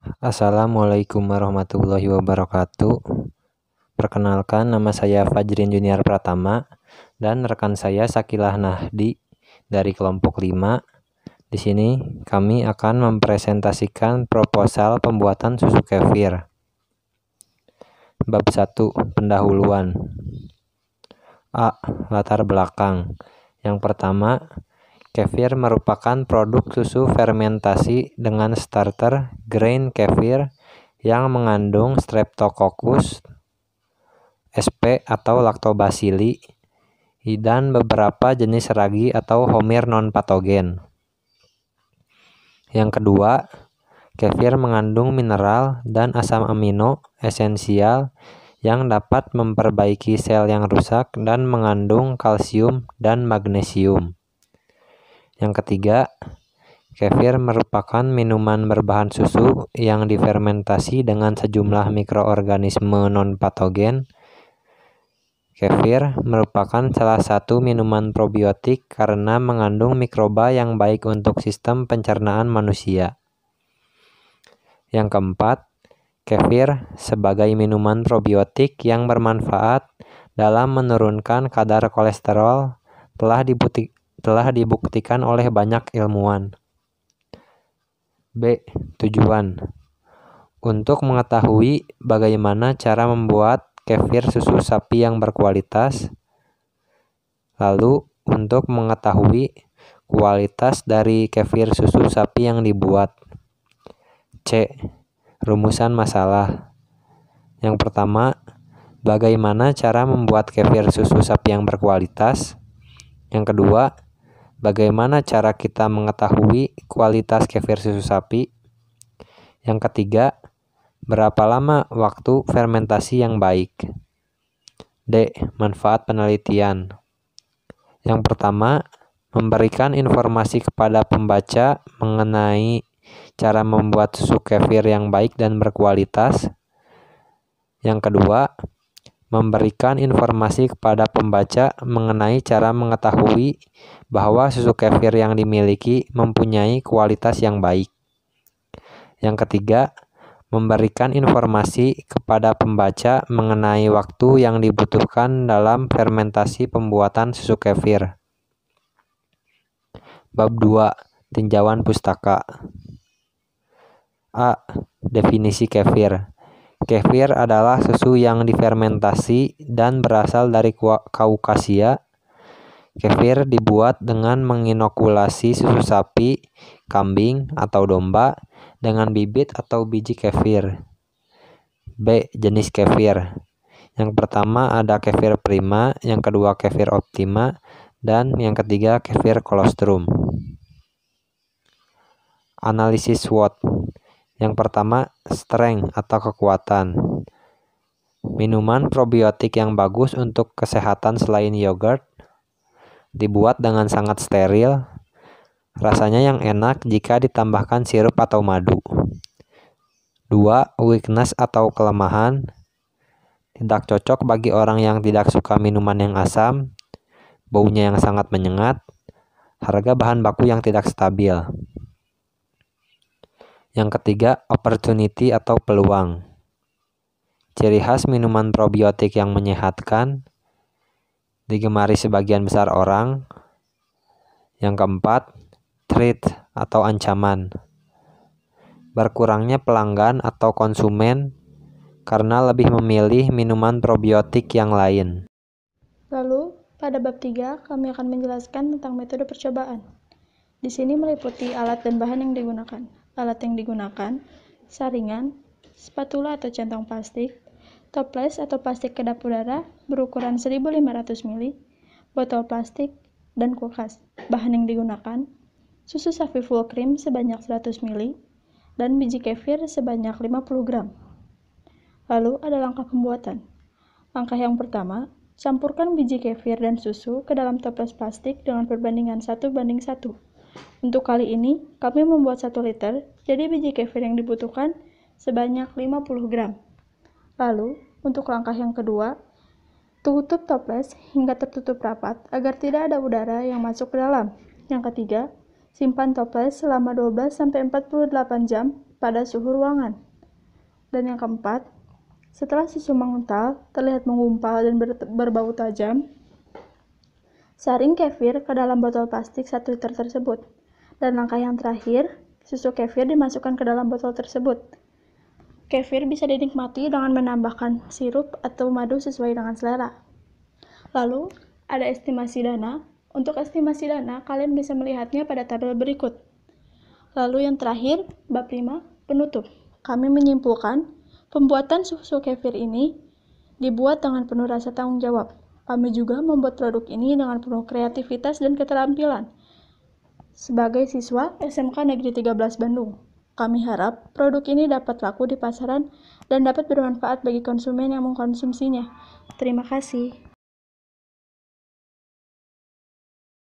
Assalamualaikum warahmatullahi wabarakatuh. Perkenalkan, nama saya Fajrin Junior Pratama dan rekan saya Sakilah Nahdi dari kelompok 5. Di sini kami akan mempresentasikan proposal pembuatan susu kefir. Bab 1, pendahuluan. A. Latar belakang. Yang pertama, kefir merupakan produk susu fermentasi dengan starter grain kefir yang mengandung Streptococcus sp atau Lactobacilli dan beberapa jenis ragi atau homir non-patogen. Yang kedua, kefir mengandung mineral dan asam amino esensial yang dapat memperbaiki sel yang rusak dan mengandung kalsium dan magnesium. Yang ketiga, kefir merupakan minuman berbahan susu yang difermentasi dengan sejumlah mikroorganisme non-patogen. Kefir merupakan salah satu minuman probiotik karena mengandung mikroba yang baik untuk sistem pencernaan manusia. Yang keempat, kefir sebagai minuman probiotik yang bermanfaat dalam menurunkan kadar kolesterol telah dibuktikan oleh banyak ilmuwan. B. Tujuan. Untuk mengetahui bagaimana cara membuat kefir susu sapi yang berkualitas. Lalu, untuk mengetahui kualitas dari kefir susu sapi yang dibuat. C. Rumusan masalah. Yang pertama, bagaimana cara membuat kefir susu sapi yang berkualitas? Yang kedua, bagaimana cara kita mengetahui kualitas kefir susu sapi? Yang ketiga, berapa lama waktu fermentasi yang baik? D. Manfaat penelitian. Yang pertama, memberikan informasi kepada pembaca mengenai cara membuat susu kefir yang baik dan berkualitas. Yang kedua, memberikan informasi kepada pembaca mengenai cara mengetahui bahwa susu kefir yang dimiliki mempunyai kualitas yang baik. Yang ketiga, memberikan informasi kepada pembaca mengenai waktu yang dibutuhkan dalam fermentasi pembuatan susu kefir. Bab 2, tinjauan pustaka. A. Definisi kefir. Kefir adalah susu yang difermentasi dan berasal dari Kaukasia. Kefir dibuat dengan menginokulasi susu sapi, kambing, atau domba dengan bibit atau biji kefir. B. Jenis kefir. Yang pertama ada kefir prima, yang kedua kefir optima, dan yang ketiga kefir colostrum. Analisis SWOT. Yang pertama, strength atau kekuatan. Minuman probiotik yang bagus untuk kesehatan selain yogurt. Dibuat dengan sangat steril. Rasanya yang enak jika ditambahkan sirup atau madu. 2. Weakness atau kelemahan. Tidak cocok bagi orang yang tidak suka minuman yang asam. Baunya yang sangat menyengat. Harga bahan baku yang tidak stabil. Yang ketiga, opportunity atau peluang. Ciri khas minuman probiotik yang menyehatkan, digemari sebagian besar orang. Yang keempat, threat atau ancaman. Berkurangnya pelanggan atau konsumen karena lebih memilih minuman probiotik yang lain. Lalu, pada bab 3, kami akan menjelaskan tentang metode percobaan. Di sini meliputi alat dan bahan yang digunakan. Alat yang digunakan, saringan, spatula atau centong plastik, toples atau plastik kedap udara berukuran 1500 ml, botol plastik, dan kulkas. Bahan yang digunakan, susu sapi full cream sebanyak 100 ml, dan biji kefir sebanyak 50 gram. Lalu ada langkah pembuatan. Langkah yang pertama, campurkan biji kefir dan susu ke dalam toples plastik dengan perbandingan 1:1. Untuk kali ini, kami membuat 1 liter, jadi biji kefir yang dibutuhkan sebanyak 50 gram. Lalu, untuk langkah yang kedua, tutup toples hingga tertutup rapat agar tidak ada udara yang masuk ke dalam. Yang ketiga, simpan toples selama 12-48 jam pada suhu ruangan. Dan yang keempat, setelah susu mengental, terlihat menggumpal dan berbau tajam, saring kefir ke dalam botol plastik 1 liter tersebut. Dan langkah yang terakhir, susu kefir dimasukkan ke dalam botol tersebut. Kefir bisa dinikmati dengan menambahkan sirup atau madu sesuai dengan selera. Lalu, ada estimasi dana. Untuk estimasi dana, kalian bisa melihatnya pada tabel berikut. Lalu yang terakhir, bab 5, penutup. Kami menyimpulkan, pembuatan susu kefir ini dibuat dengan penuh rasa tanggung jawab. Kami juga membuat produk ini dengan penuh kreativitas dan keterampilan. Sebagai siswa SMK Negeri 13 Bandung, kami harap produk ini dapat laku di pasaran dan dapat bermanfaat bagi konsumen yang mengkonsumsinya. Terima kasih.